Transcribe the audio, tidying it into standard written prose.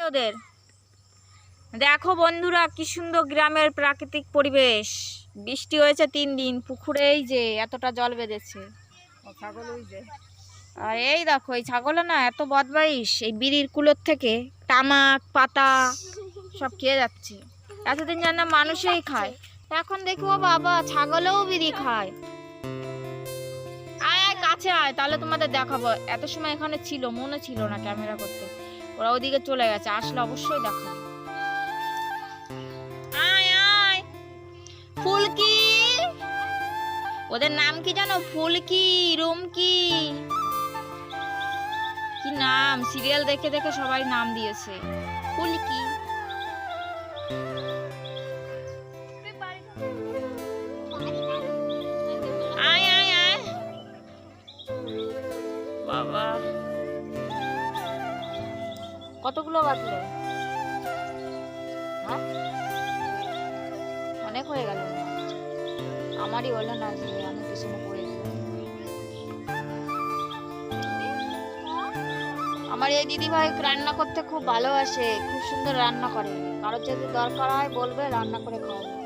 ওদের দেখো বন্ধুরা, কি সুন্দর গ্রামের প্রাকৃতিক পরিবেশ। বৃষ্টি হয়েছে 3 দিন, পুকুরে এই যে এতটা জল বেঁধেছে। আর এই দেখো, এই ছাগল না এত বদমাইশ, এই বিড়ির কুলোর থেকে তামাক পাতা সব খেয়ে যাচ্ছে। এতদিন জানতাম মানুষই খায়, এখন দেখো বাবা ছাগলও বিড়ি খায়। আয় আয় কাছে আয়, তাহলে তোমাদের দেখাবো। এত সময় এখানে ছিল, মনে ছিল না ক্যামেরা করতে, ওরা ওদিকে চলে গেছে, আসলে অবশ্যই দেখাবো। আয় আয় ফুলকি, ওদের নাম কি জানো? ফুলকি, রুমকি, কি নাম, সিরিয়াল দেখে দেখে সবাই নাম দিয়েছে ফুলকি। আয় আয় আয় বাবা, কতগুলো বাজলো? হ্যাঁ অনেক হয়ে গেল। আমারই হলো না যে আমি পিছনে পড়ে গেলাম। আমার এই দিদি ভাই রান্না করতে খুব ভালোবাসে, খুব সুন্দর রান্না করে। কারোর যদি দরকার হয় বলবে, রান্না করে খাওয়াবো।